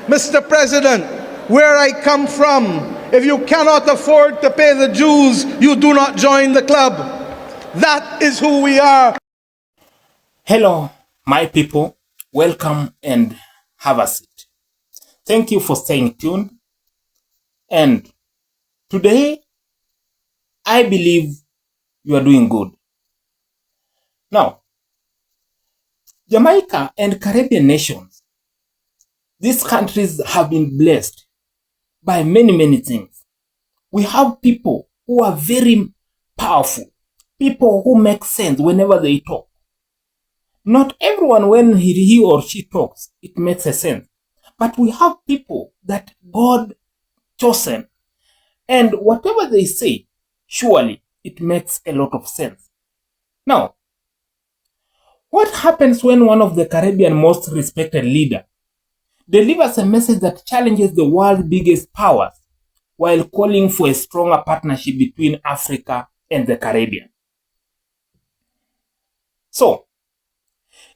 Mr. President, where I come from, if you cannot afford to pay the dues, you do not join the club. That is who we are. Hello, my people. Welcome and have a seat. Thank you for staying tuned. And today, I believe you are doing good. Now, Jamaica and Caribbean nations, these countries have been blessed by many things. We have people who are very powerful, people who make sense whenever they talk. Not everyone, when he or she talks, it makes a sense. But we have people that God chosen, and whatever they say, surely it makes a lot of sense. Now, what happens when one of the Caribbean most respected leader delivers a message that challenges the world's biggest powers while calling for a stronger partnership between Africa and the Caribbean? So,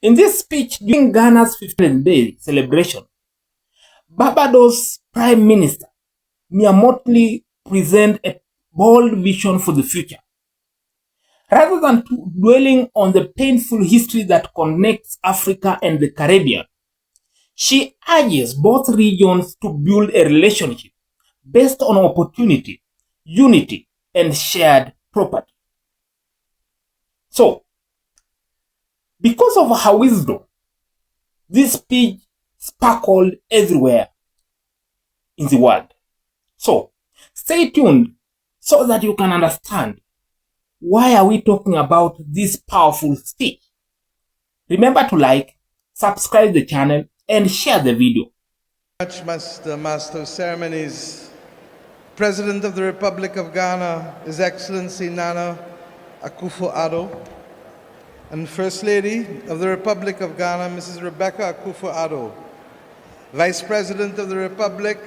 in this speech during Ghana's 15th day celebration, Barbados Prime Minister Mottley presented a bold vision for the future. Rather than dwelling on the painful history that connects Africa and the Caribbean, she urges both regions to build a relationship based on opportunity, unity, and shared property. So, because of her wisdom, this speech sparkled everywhere in the world. So, stay tuned so that you can understand why are we talking about this powerful speech. Remember to like, subscribe the channel, and share the video. The Master of Ceremonies, President of the Republic of Ghana, His Excellency Nana Akufo-Addo, and First Lady of the Republic of Ghana, Mrs. Rebecca Akufo-Addo, Vice President of the Republic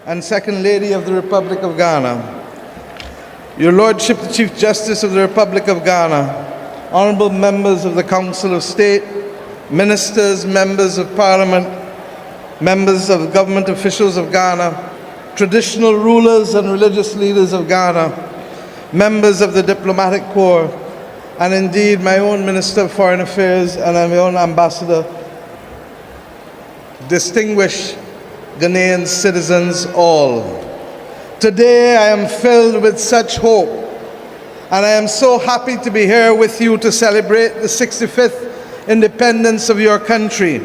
and Second Lady of the Republic of Ghana, Your Lordship, the Chief Justice of the Republic of Ghana, honorable members of the Council of State, ministers, members of Parliament, members of government officials of Ghana, traditional rulers and religious leaders of Ghana, members of the diplomatic corps, and indeed my own Minister of Foreign Affairs and my own ambassador, distinguished Ghanaian citizens all. Today I am filled with such hope, and I am so happy to be here with you to celebrate the 65th independence of your country.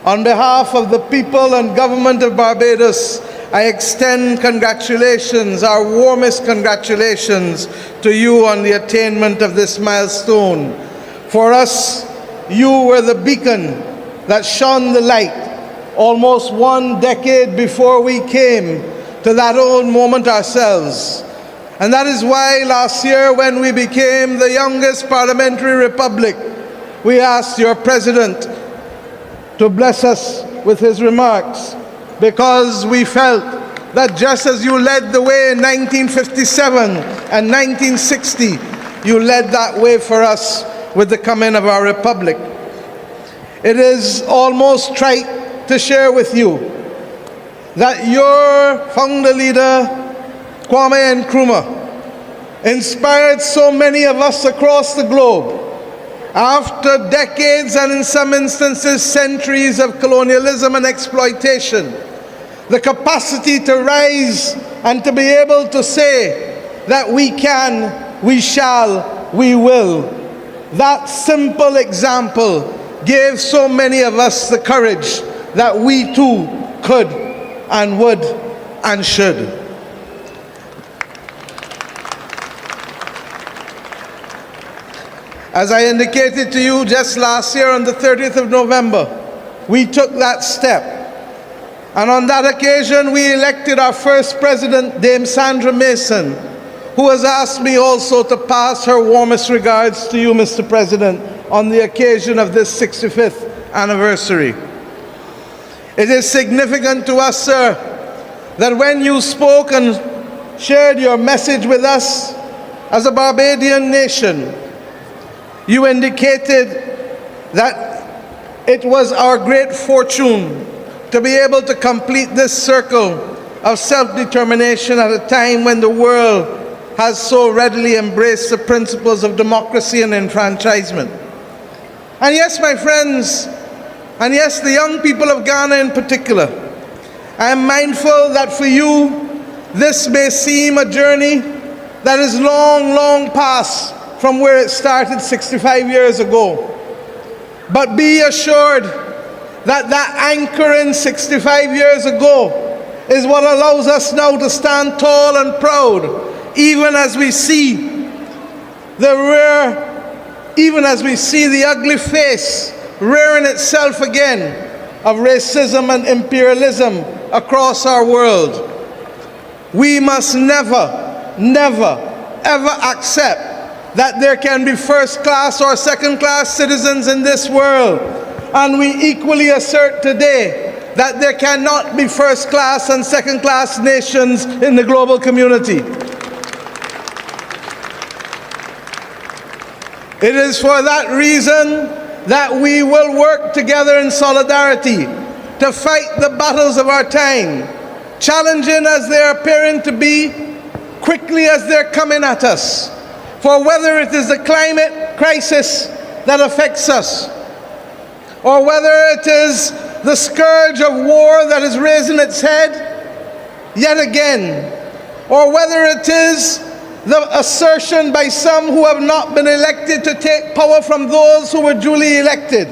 On behalf of the people and government of Barbados, I extend congratulations, our warmest congratulations to you on the attainment of this milestone. For us, you were the beacon that shone the light almost 1 decade before we came to that old moment ourselves. And that is why last year, when we became the youngest parliamentary republic, we asked your president to bless us with his remarks, because we felt that just as you led the way in 1957 and 1960, you led that way for us with the coming of our republic. It is almost trite to share with you that your founder leader, Kwame Nkrumah, inspired so many of us across the globe. After decades and in some instances centuries of colonialism and exploitation, the capacity to rise and to be able to say that we can, we shall, we will. That simple example gave so many of us the courage that we too could and would and should. As I indicated to you just last year on the 30th of November, we took that step. And on that occasion, we elected our first president, Dame Sandra Mason, who has asked me also to pass her warmest regards to you, Mr. President, on the occasion of this 65th anniversary. It is significant to us, sir, that when you spoke and shared your message with us as a Barbadian nation, you indicated that it was our great fortune to be able to complete this circle of self-determination at a time when the world has so readily embraced the principles of democracy and enfranchisement. And yes, my friends, and yes, the young people of Ghana in particular, I am mindful that for you, this may seem a journey that is long, long past from where it started 65 years ago. But be assured that that anchoring 65 years ago is what allows us now to stand tall and proud, even as we see the ugly face rearing itself again of racism and imperialism across our world. We must never, never, ever accept that there can be first-class or second-class citizens in this world. And we equally assert today that there cannot be first-class and second-class nations in the global community. It is for that reason that we will work together in solidarity to fight the battles of our time, challenging as they're appearing to be, quickly as they're coming at us. For whether it is the climate crisis that affects us, or whether it is the scourge of war that is raising its head yet again, or whether it is the assertion by some who have not been elected to take power from those who were duly elected,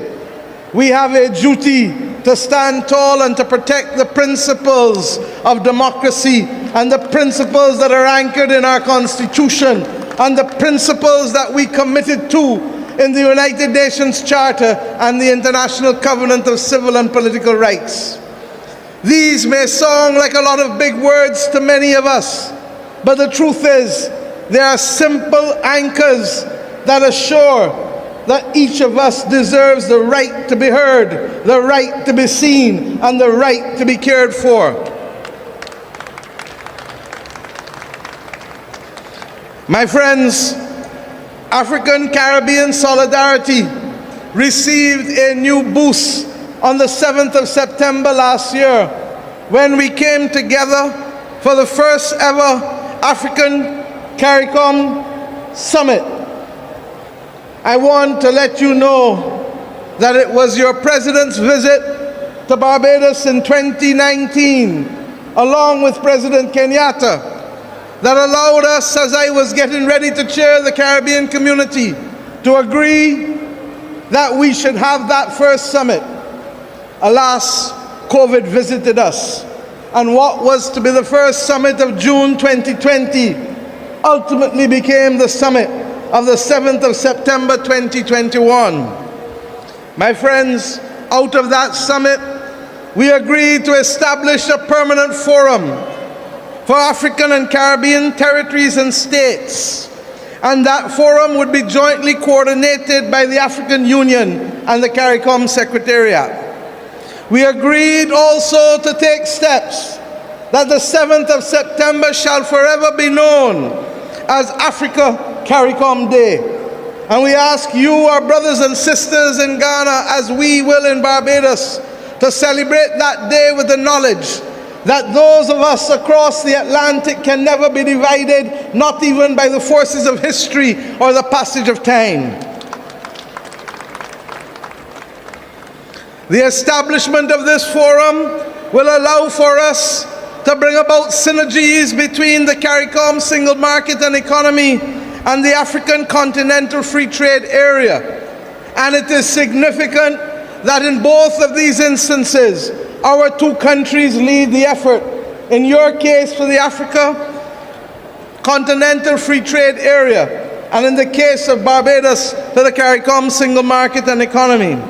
we have a duty to stand tall and to protect the principles of democracy and the principles that are anchored in our Constitution and the principles that we committed to in the United Nations Charter and the International Covenant of Civil and Political Rights. These may sound like a lot of big words to many of us, but the truth is, they are simple anchors that assure that each of us deserves the right to be heard, the right to be seen, and the right to be cared for. My friends, African-Caribbean solidarity received a new boost on the 7th of September last year when we came together for the first ever African CARICOM Summit. I want to let you know that it was your President's visit to Barbados in 2019, along with President Kenyatta, that allowed us, as I was getting ready to chair the Caribbean community, to agree that we should have that first summit. Alas, COVID visited us, and what was to be the first summit of June 2020 ultimately became the summit of the 7th of September 2021. My friends, out of that summit, we agreed to establish a permanent forum for African and Caribbean territories and states, and that forum would be jointly coordinated by the African Union and the CARICOM Secretariat. We agreed also to take steps that the 7th of September shall forever be known as Africa CARICOM Day. And we ask you, our brothers and sisters in Ghana, as we will in Barbados, to celebrate that day with the knowledge that those of us across the Atlantic can never be divided, not even by the forces of history or the passage of time. The establishment of this forum will allow for us to bring about synergies between the CARICOM single market and economy and the African Continental Free Trade Area. And it is significant that in both of these instances, our two countries lead the effort. In your case, for the Africa Continental Free Trade Area, and in the case of Barbados, for the CARICOM single market and economy.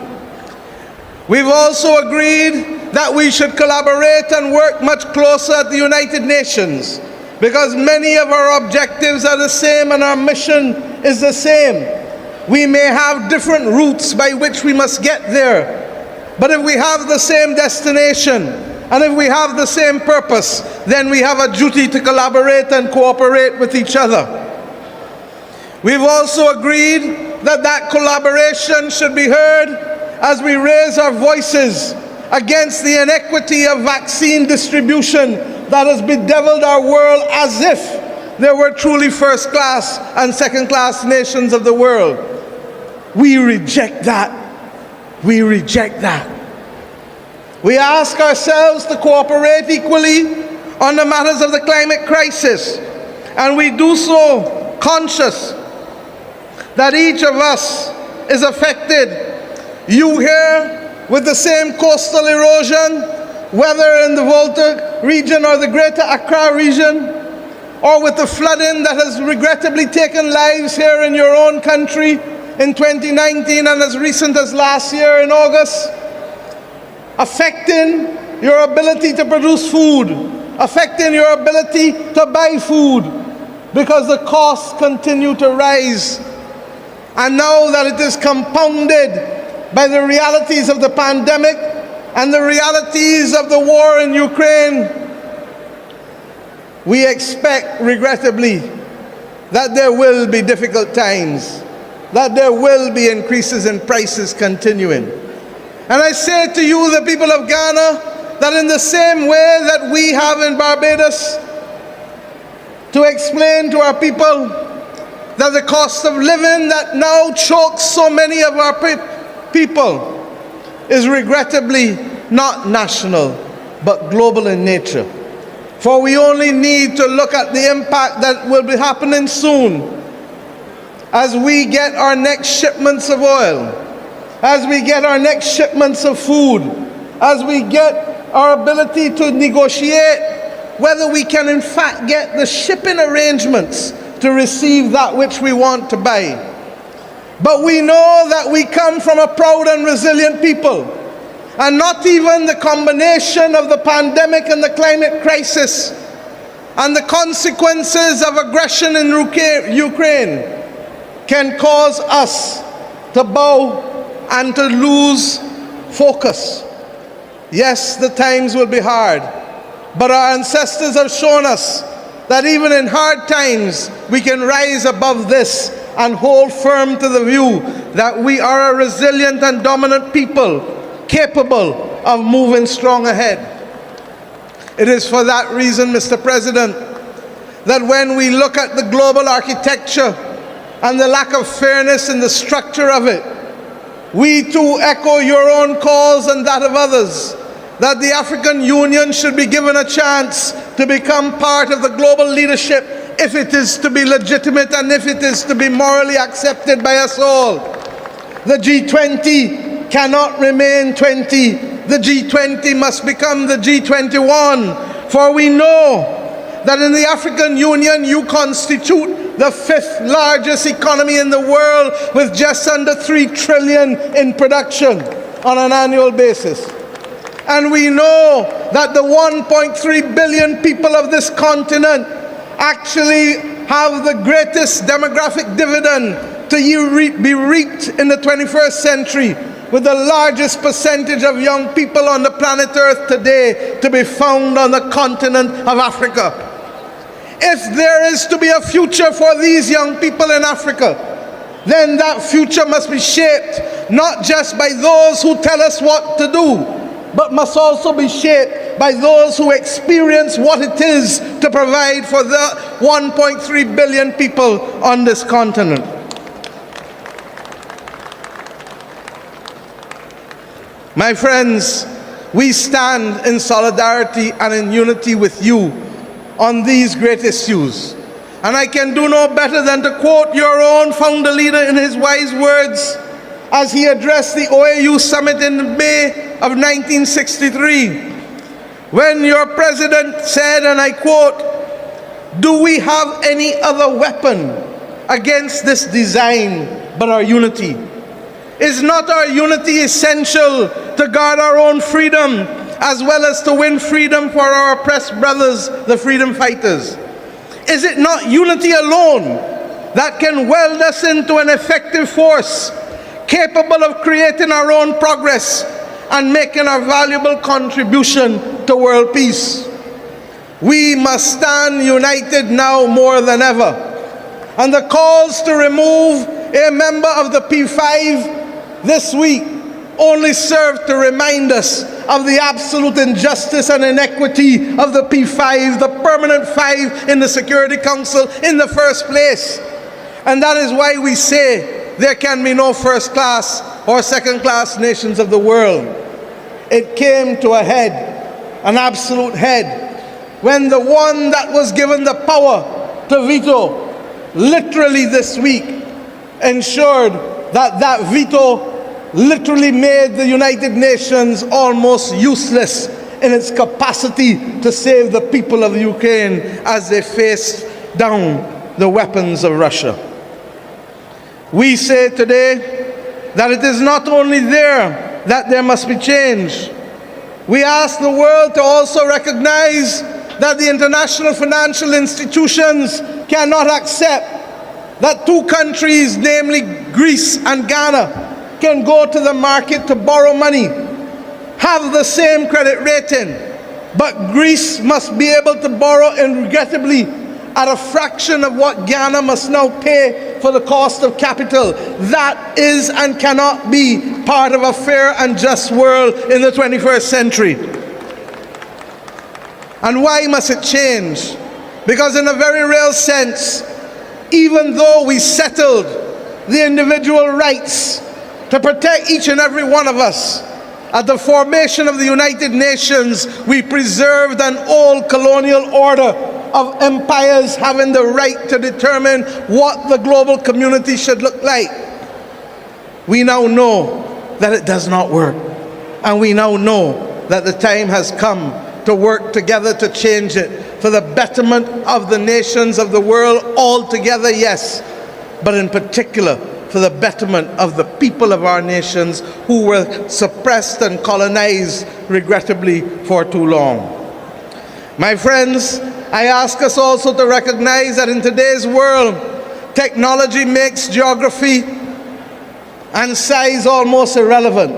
We've also agreed that we should collaborate and work much closer at the United Nations, because many of our objectives are the same and our mission is the same. We may have different routes by which we must get there, but if we have the same destination and if we have the same purpose, then we have a duty to collaborate and cooperate with each other. We've also agreed that that collaboration should be heard as we raise our voices against the inequity of vaccine distribution that has bedeviled our world as if they were truly first-class and second-class nations of the world. We reject that. We reject that. We ask ourselves to cooperate equally on the matters of the climate crisis, and we do so conscious that each of us is affected. You here with the same coastal erosion, whether in the Volta region or the greater Accra region, or with the flooding that has regrettably taken lives here in your own country in 2019 and as recent as last year in August, affecting your ability to produce food, affecting your ability to buy food, because the costs continue to rise. And now that it is compounded by the realities of the pandemic and the realities of the war in Ukraine, we expect, regrettably, that there will be difficult times, that there will be increases in prices continuing. And I say to you, the people of Ghana, that in the same way that we have in Barbados, to explain to our people that the cost of living that now chokes so many of our people is regrettably not national, but global in nature. For we only need to look at the impact that will be happening soon as we get our next shipments of oil, as we get our next shipments of food, as we get our ability to negotiate whether we can in fact get the shipping arrangements to receive that which we want to buy. But we know that we come from a proud and resilient people, and not even the combination of the pandemic and the climate crisis and the consequences of aggression in Ukraine can cause us to bow and to lose focus. Yes, the times will be hard, but our ancestors have shown us that even in hard times we can rise above this and hold firm to the view that we are a resilient and dominant people capable of moving strong ahead. It is for that reason, Mr. President, that when we look at the global architecture and the lack of fairness in the structure of it, we too echo your own calls and that of others, that the African Union should be given a chance to become part of the global leadership if it is to be legitimate and if it is to be morally accepted by us all. The G20 cannot remain 20. The G20 must become the G21. For we know that in the African Union you constitute the 5th largest economy in the world with just under 3 trillion in production on an annual basis. And we know that the 1.3 billion people of this continent actually have the greatest demographic dividend to be reaped in the 21st century, with the largest percentage of young people on the planet Earth today to be found on the continent of Africa. If there is to be a future for these young people in Africa, then that future must be shaped not just by those who tell us what to do, but must also be shaped by those who experience what it is to provide for the 1.3 billion people on this continent. My friends, we stand in solidarity and in unity with you on these great issues. And I can do no better than to quote your own founder leader in his wise words as he addressed the OAU summit in May of 1963, when your president said, and I quote, "Do we have any other weapon against this design but our unity? Is not our unity essential to guard our own freedom as well as to win freedom for our oppressed brothers, the freedom fighters? Is it not unity alone that can weld us into an effective force capable of creating our own progress and making a valuable contribution to world peace? We must stand united now more than ever. And the calls to remove a member of the P5 this week only serve to remind us of the absolute injustice and inequity of the P5, the permanent 5 in the Security Council in the first place. And that is why we say there can be no first-class or second-class nations of the world. It came to a head, an absolute head, when the one that was given the power to veto, literally this week, ensured that that veto literally made the United Nations almost useless in its capacity to save the people of Ukraine as they faced down the weapons of Russia. We say today that it is not only there that there must be change. We ask the world to also recognize that the international financial institutions cannot accept that two countries, namely Greece and Ghana, can go to the market to borrow money, have the same credit rating, but Greece must be able to borrow, and regrettably, at a fraction of what Ghana must now pay for the cost of capital. That is and cannot be part of a fair and just world in the 21st century. And why must it change? Because in a very real sense, even though we settled the individual rights to protect each and every one of us, at the formation of the United Nations, we preserved an old colonial order of empires having the right to determine what the global community should look like. We now know that it does not work. And we now know that the time has come to work together to change it for the betterment of the nations of the world altogether, yes, but in particular for the betterment of the people of our nations who were suppressed and colonized, regrettably, for too long. My friends, I ask us also to recognize that in today's world, technology makes geography and size almost irrelevant.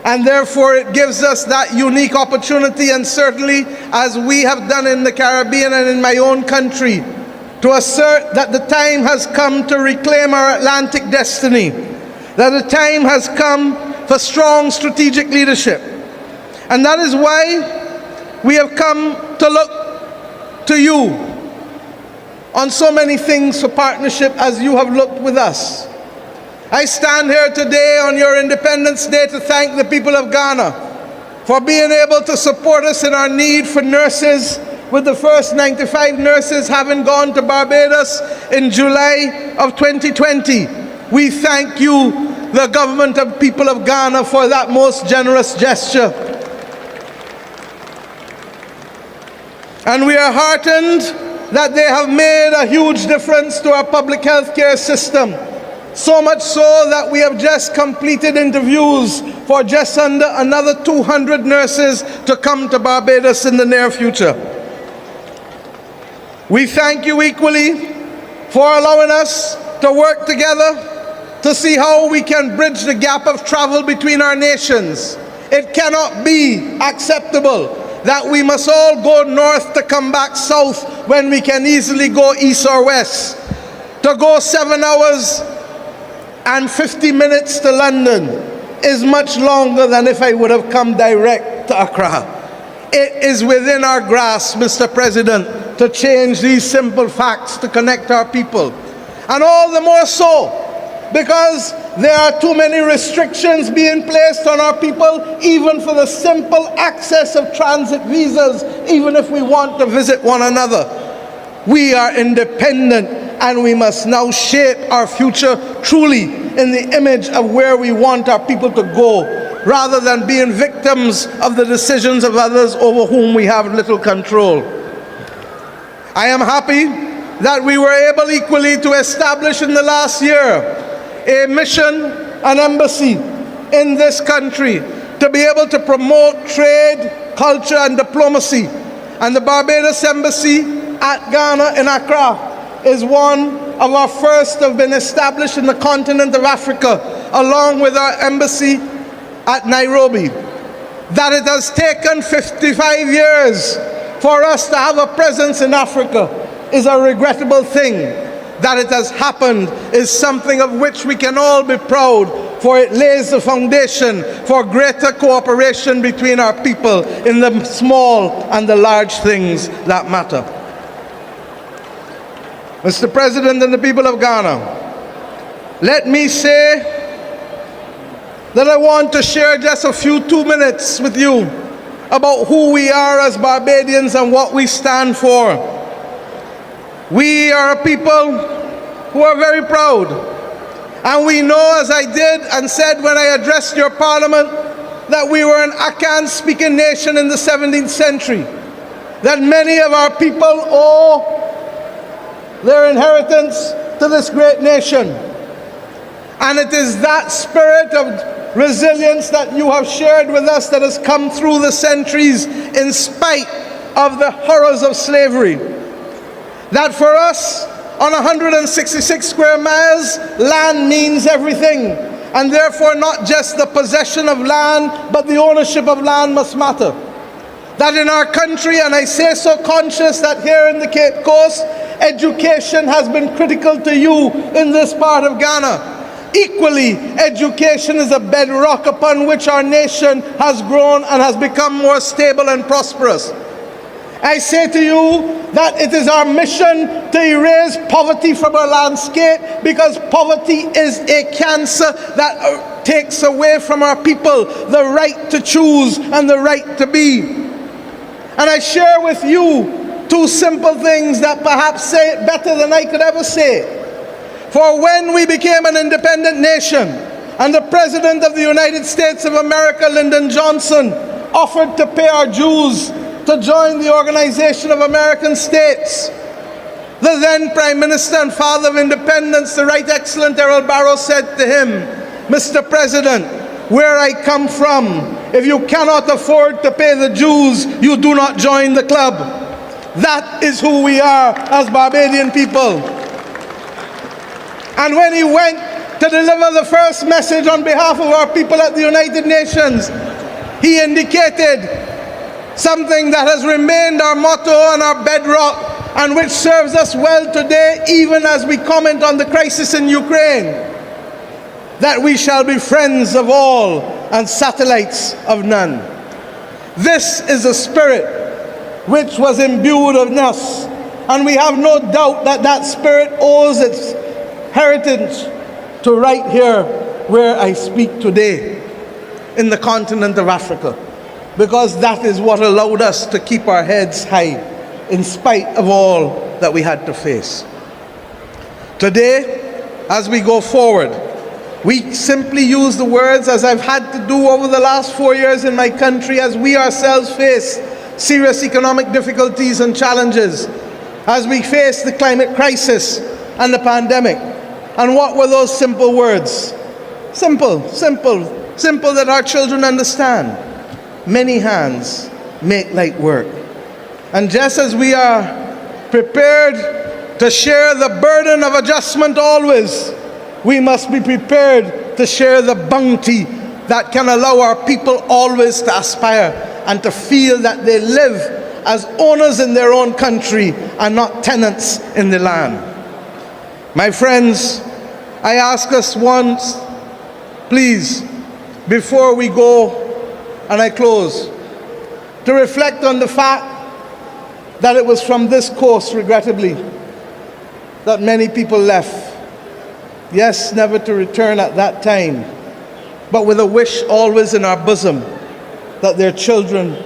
And therefore it gives us that unique opportunity, and certainly as we have done in the Caribbean and in my own country, to assert that the time has come to reclaim our Atlantic destiny, that the time has come for strong strategic leadership. And that is why we have come to look to you on so many things for partnership as you have looked with us. I stand here today on your Independence Day to thank the people of Ghana for being able to support us in our need for nurses, with the first 95 nurses having gone to Barbados in July of 2020. We thank you, the government and people of Ghana, for that most generous gesture. And we are heartened that they have made a huge difference to our public health care system. So much so that we have just completed interviews for just under another 200 nurses to come to Barbados in the near future. We thank you equally for allowing us to work together to see how we can bridge the gap of travel between our nations. It cannot be acceptable that we must all go north to come back south when we can easily go east or west. To go 7 hours and 50 minutes to London is much longer than if I would have come direct to Accra. It is within our grasp, Mr. President, to change these simple facts to connect our people. And all the more so because there are too many restrictions being placed on our people, even for the simple access of transit visas, even if we want to visit one another. We are independent, and we must now shape our future truly in the image of where we want our people to go, rather than being victims of the decisions of others over whom we have little control. I am happy that we were able equally to establish in the last year a mission, an embassy in this country to be able to promote trade, culture, and diplomacy. And the Barbados Embassy at Ghana in Accra is one of our first that have been established in the continent of Africa, along with our embassy at Nairobi. That it has taken 55 years for us to have a presence in Africa is a regrettable thing. That it has happened is something of which we can all be proud, for it lays the foundation for greater cooperation between our people in the small and the large things that matter. Mr. President and the people of Ghana, let me say that I want to share just a few 2 minutes with you about who we are as Barbadians and what we stand for. We are a people who are very proud, and we know, as I did and said when I addressed your parliament, that we were an Akan-speaking nation in the 17th century, that many of our people owe their inheritance to this great nation. And it is that spirit of resilience that you have shared with us that has come through the centuries in spite of the horrors of slavery. That for us, on 166 square miles, land means everything. And therefore not just the possession of land, but the ownership of land must matter. That in our country, and I say so conscious that here in the Cape Coast, education has been critical to you in this part of Ghana. Equally, education is a bedrock upon which our nation has grown and has become more stable and prosperous. I say to you that it is our mission to erase poverty from our landscape, because poverty is a cancer that takes away from our people the right to choose and the right to be. And I share with you 2 simple things that perhaps say it better than I could ever say. For when we became an independent nation and the President of the United States of America, Lyndon Johnson, offered to pay our dues to join the Organization of American States, the then Prime Minister and Father of Independence, the Right Excellent Errol Barrow, said to him, "Mr. President, where I come from, if you cannot afford to pay the dues, you do not join the club." That is who we are as Barbadian people. And when he went to deliver the first message on behalf of our people at the United Nations, he indicated something that has remained our motto and our bedrock, and which serves us well today, even as we comment on the crisis in Ukraine, that we shall be friends of all and satellites of none. This is a spirit which was imbued in us, and we have no doubt that that spirit owes its heritage to right here where I speak today, in the continent of Africa, because that is what allowed us to keep our heads high in spite of all that we had to face. Today, as we go forward, we simply use the words, as I've had to do over the last 4 years in my country, as we ourselves face serious economic difficulties and challenges, as we face the climate crisis and the pandemic. And what were those simple words? Simple that our children understand. Many hands make light work. And just as we are prepared to share the burden of adjustment always, we must be prepared to share the bounty that can allow our people always to aspire and to feel that they live as owners in their own country and not tenants in the land. My friends, I ask us once, please, before we go and I close, to reflect on the fact that it was from this coast, regrettably, that many people left. Yes, never to return at that time, but with a wish always in our bosom that their children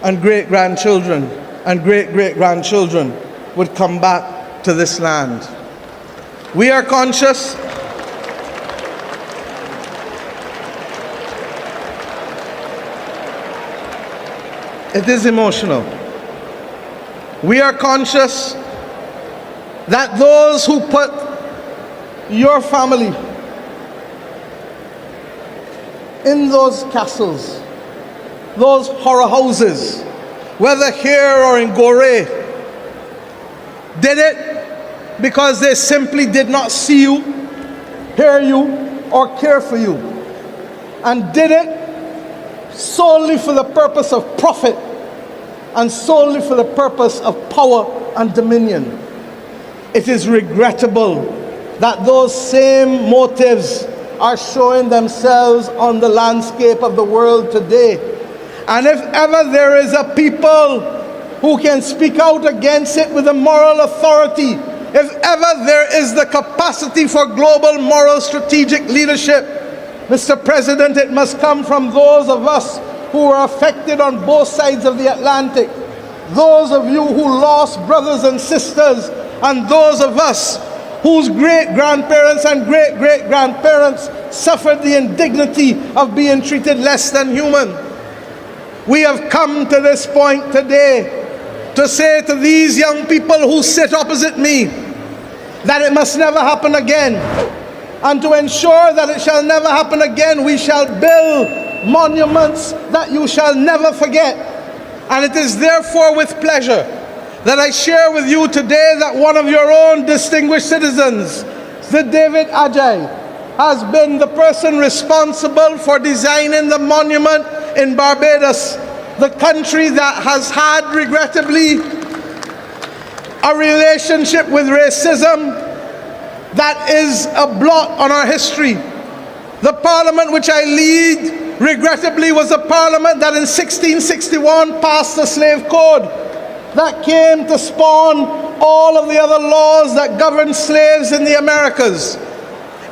and great-grandchildren and great-great-grandchildren would come back to this land. We are conscious it is emotional. We are conscious that those who put your family in those castles, those horror houses, whether here or in Gorée, did it because they simply did not see you, hear you, or care for you, and did it solely for the purpose of profit and solely for the purpose of power and dominion. It is regrettable that those same motives are showing themselves on the landscape of the world today. And if ever there is a people who can speak out against it with a moral authority, if ever there is the capacity for global moral strategic leadership, Mr. President, it must come from those of us who are affected on both sides of the Atlantic, those of you who lost brothers and sisters, and those of us whose great-grandparents and great-great-grandparents suffered the indignity of being treated less than human. We have come to this point today to say to these young people who sit opposite me that it must never happen again. And to ensure that it shall never happen again, we shall build monuments that you shall never forget. And it is therefore with pleasure that I share with you today that one of your own distinguished citizens, Sir David Ajay, has been the person responsible for designing the monument in Barbados, the country that has had, regrettably, a relationship with racism that is a blot on our history. The parliament which I lead, regrettably, was a parliament that in 1661 passed the slave code that came to spawn all of the other laws that govern slaves in the Americas.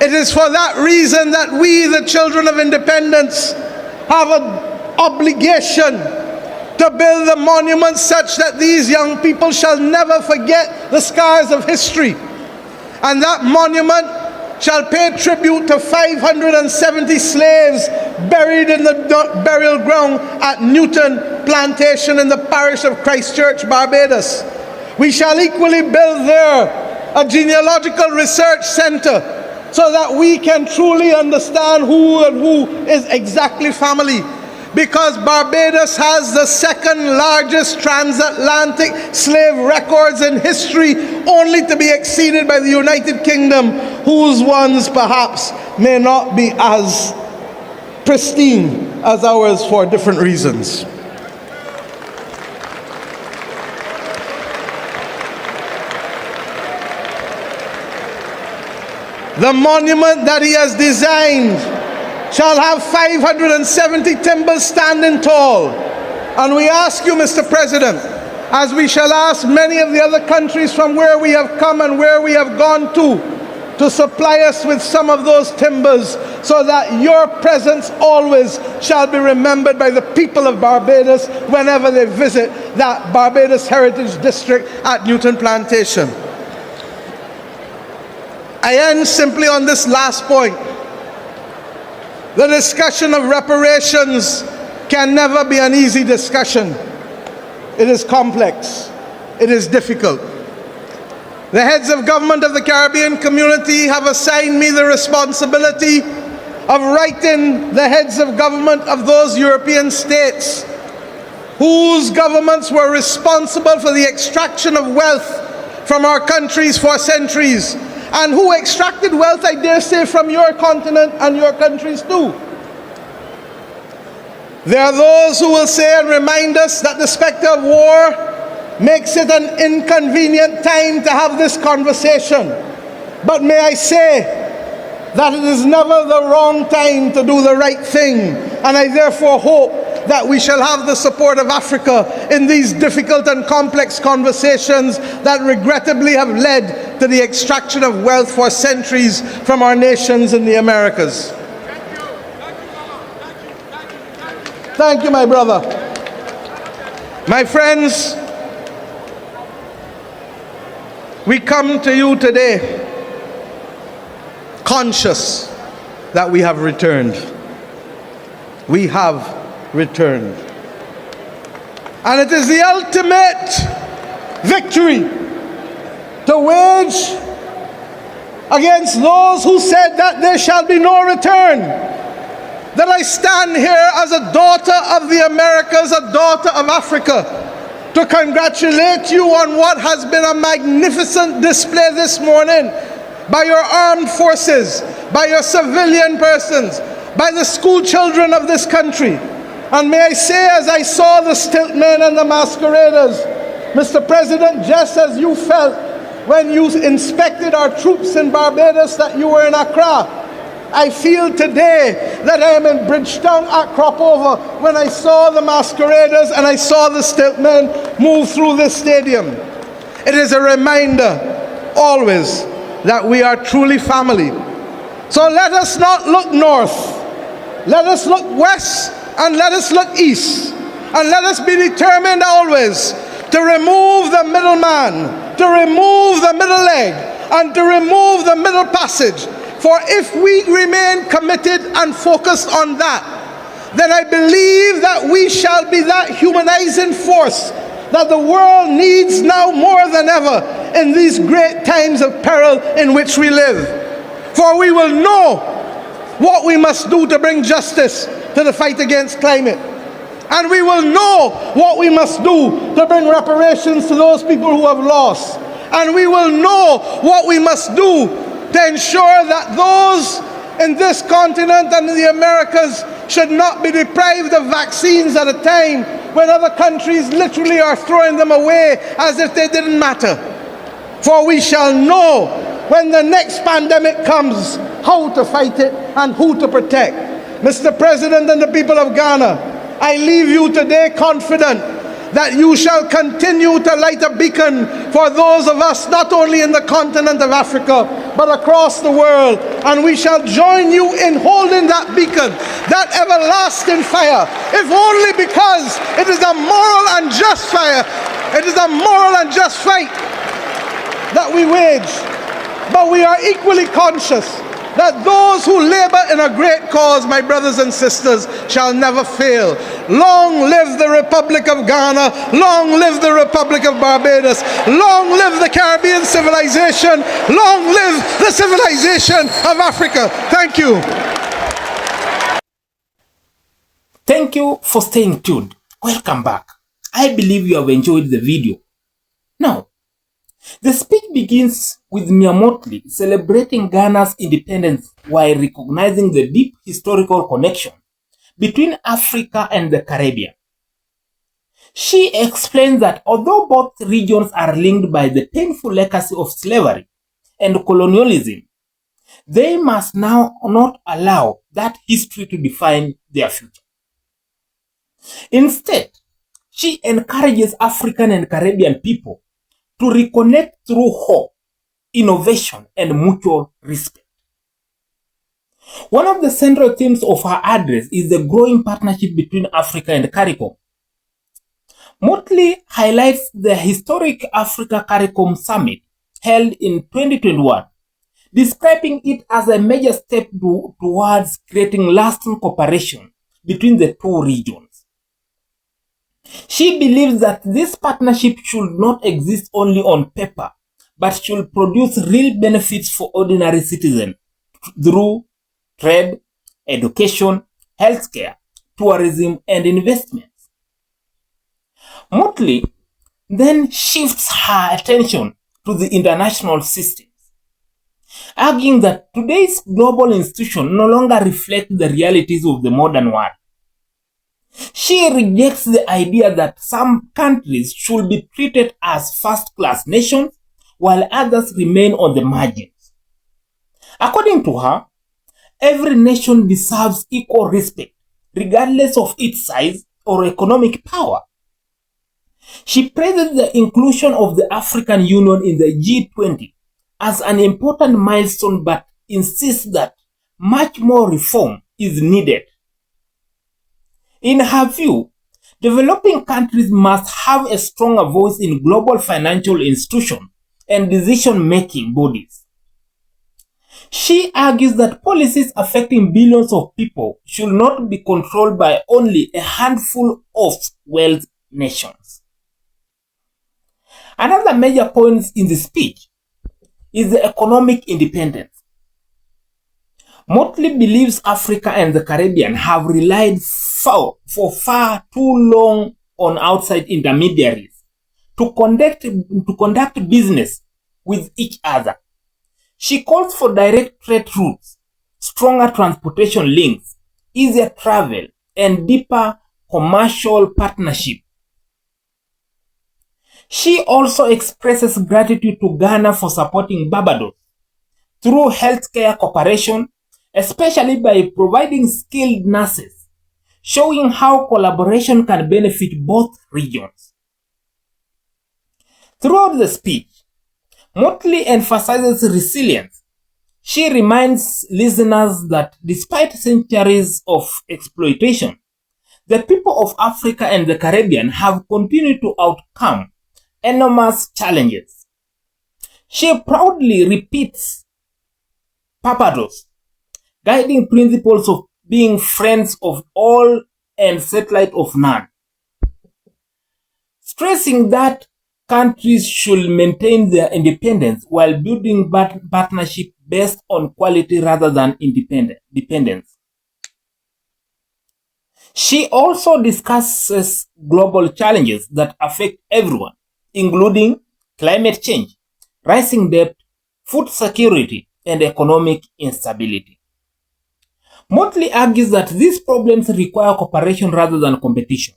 It is for that reason that we, the children of independence, have an obligation to build a monument such that these young people shall never forget the scars of history. And that monument shall pay tribute to 570 slaves buried in the burial ground at Newton Plantation in the parish of Christchurch, Barbados. We shall equally build there a genealogical research center so that we can truly understand who and who is exactly family. Because Barbados has the second largest transatlantic slave records in history, only to be exceeded by the United Kingdom, whose ones perhaps may not be as pristine as ours for different reasons. The monument that he has designed shall have 570 timbers standing tall. And we ask you, Mr. President, as we shall ask many of the other countries from where we have come and where we have gone to supply us with some of those timbers, so that your presence always shall be remembered by the people of Barbados whenever they visit that Barbados Heritage District at Newton Plantation. I end simply on this last point. The discussion of reparations can never be an easy discussion. It is complex. It is difficult. The heads of government of the Caribbean community have assigned me the responsibility of writing the heads of government of those European states whose governments were responsible for the extraction of wealth from our countries for centuries, and who extracted wealth, I dare say, from your continent and your countries too. There are those who will say and remind us that the specter of war makes it an inconvenient time to have this conversation. But may I say that it is never the wrong time to do the right thing, and I therefore hope that we shall have the support of Africa in these difficult and complex conversations that regrettably have led to the extraction of wealth for centuries from our nations in the Americas. Thank you, my brother. My friends, we come to you today conscious that we have returned. We have returned. And it is the ultimate victory to wage against those who said that there shall be no return, that I stand here as a daughter of the Americas, a daughter of Africa, to congratulate you on what has been a magnificent display this morning by your armed forces, by your civilian persons, by the school children of this country. And may I say, as I saw the stilt men and the masqueraders, Mr. President, just as you felt when you inspected our troops in Barbados that you were in Accra, I feel today that I am in Bridgetown at Cropover when I saw the masqueraders and I saw the stiltmen move through this stadium. It is a reminder always that we are truly family. So let us not look north, let us look west, and let us look east, and let us be determined always to remove the middleman, to remove the middle leg, and to remove the middle passage. For if we remain committed and focused on that, then I believe that we shall be that humanizing force that the world needs now more than ever in these great times of peril in which we live. For we will know what we must do to bring justice to the fight against climate. And we will know what we must do to bring reparations to those people who have lost. And we will know what we must do to ensure that those in this continent and in the Americas should not be deprived of vaccines at a time when other countries literally are throwing them away as if they didn't matter. For we shall know when the next pandemic comes how to fight it and who to protect. Mr. President and the people of Ghana, I leave you today confident that you shall continue to light a beacon for those of us not only in the continent of Africa but across the world, and we shall join you in holding that beacon, that everlasting fire, if only because it is a moral and just fire, it is a moral and just fight that we wage. But we are equally conscious that those who labor in a great cause, my brothers and sisters, shall never fail. Long live the Republic of Ghana, long live the Republic of Barbados, long live the Caribbean civilization, long live the civilization of Africa. Thank you. Thank you for staying tuned. Welcome back. I believe you have enjoyed the video. Now, the speech begins with Mottley celebrating Ghana's independence while recognizing the deep historical connection between Africa and the Caribbean. She explains that although both regions are linked by the painful legacy of slavery and colonialism, they must now not allow that history to define their future. Instead, she encourages African and Caribbean people to reconnect through hope, innovation, and mutual respect. One of the central themes of her address is the growing partnership between Africa and CARICOM. Mottley highlights the historic Africa-CARICOM Summit held in 2021, describing it as a major step towards creating lasting cooperation between the two regions. She believes that this partnership should not exist only on paper, but should produce real benefits for ordinary citizens through trade, education, healthcare, tourism, and investments. Mottley then shifts her attention to the international systems, arguing that today's global institutions no longer reflect the realities of the modern world. She rejects the idea that some countries should be treated as first-class nations while others remain on the margins. According to her, every nation deserves equal respect, regardless of its size or economic power. She praises the inclusion of the African Union in the G20 as an important milestone, but insists that much more reform is needed. In her view, developing countries must have a stronger voice in global financial institutions and decision-making bodies. She argues that policies affecting billions of people should not be controlled by only a handful of wealthy nations. Another major point in the speech is the economic independence. Mottley believes Africa and the Caribbean have relied for far too long on outside intermediaries to conduct business with each other. She calls for direct trade routes, stronger transportation links, easier travel, and deeper commercial partnership. She also expresses gratitude to Ghana for supporting Barbados through healthcare cooperation, especially by providing skilled nurses, showing how collaboration can benefit both regions. Throughout the speech, Mottley emphasizes resilience. She reminds listeners that despite centuries of exploitation, the people of Africa and the Caribbean have continued to overcome enormous challenges. She proudly repeats Barbados' guiding principles of being friends of all and satellite of none, stressing that countries should maintain their independence while building partnership based on quality rather than dependence. She also discusses global challenges that affect everyone, including climate change, rising debt, food security, and economic instability. Mottley argues that these problems require cooperation rather than competition.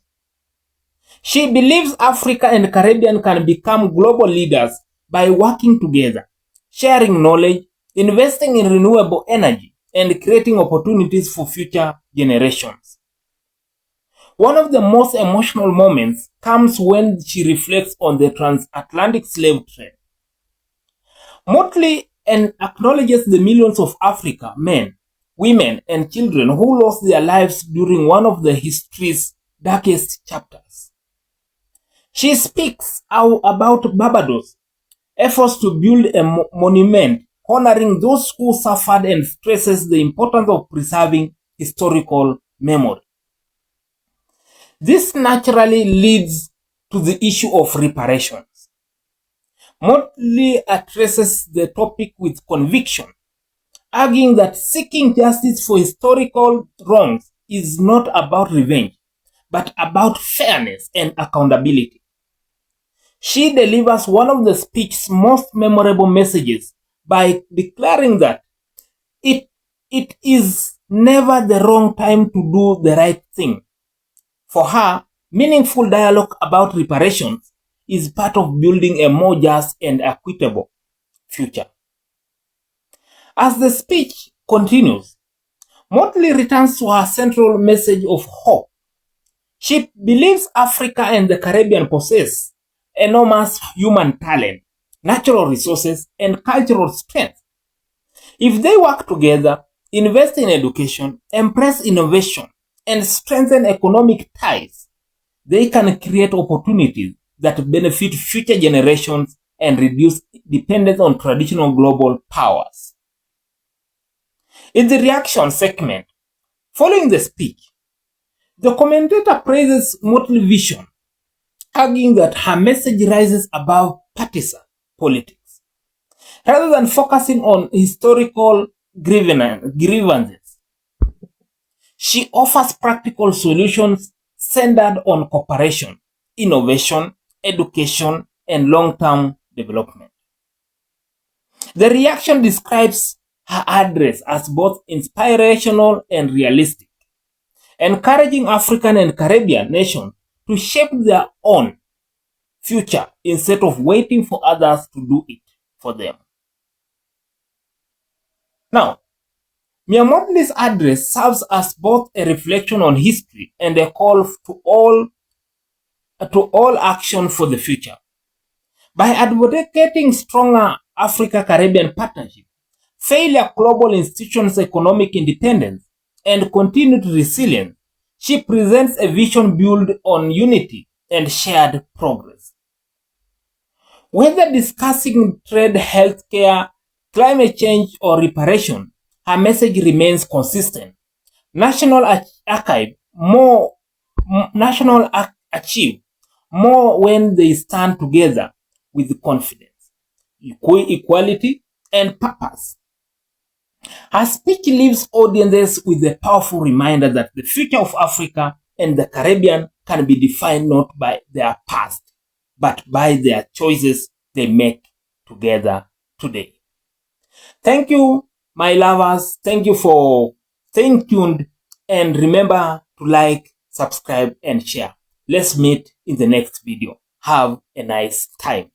She believes Africa and the Caribbean can become global leaders by working together, sharing knowledge, investing in renewable energy, and creating opportunities for future generations. One of the most emotional moments comes when she reflects on the transatlantic slave trade. Mottley acknowledges the millions of African men, women, and children who lost their lives during one of the history's darkest chapters. She speaks about Barbados' efforts to build a monument honoring those who suffered and stresses the importance of preserving historical memory. This naturally leads to the issue of reparations. Mottley addresses the topic with conviction, arguing that seeking justice for historical wrongs is not about revenge, but about fairness and accountability. She delivers one of the speech's most memorable messages by declaring that it is never the wrong time to do the right thing. For her, meaningful dialogue about reparations is part of building a more just and equitable future. As the speech continues, Mottley returns to her central message of hope. She believes Africa and the Caribbean possess enormous human talent, natural resources, and cultural strength. If they work together, invest in education, embrace innovation, and strengthen economic ties, they can create opportunities that benefit future generations and reduce dependence on traditional global powers. In the reaction segment, following the speech, the commentator praises Mottley's vision, arguing that her message rises above partisan politics. Rather than focusing on historical grievances, she offers practical solutions centered on cooperation, innovation, education, and long-term development. The reaction describes her address as both inspirational and realistic, encouraging African and Caribbean nations to shape their own future instead of waiting for others to do it for them. Now, Mia Mottley's address serves as both a reflection on history and a call to all action for the future. By advocating stronger Africa-Caribbean partnership, failure global institutions' economic independence, and continued resilience, she presents a vision built on unity and shared progress. Whether discussing trade, healthcare, climate change, or reparation, her message remains consistent. National achieve more when they stand together with confidence, equality, and purpose. Her speech leaves audiences with a powerful reminder that the future of Africa and the Caribbean can be defined not by their past, but by their choices they make together today. Thank you, my lovers. Thank you for staying tuned, and remember to like, subscribe, and share. Let's meet in the next video. Have a nice time.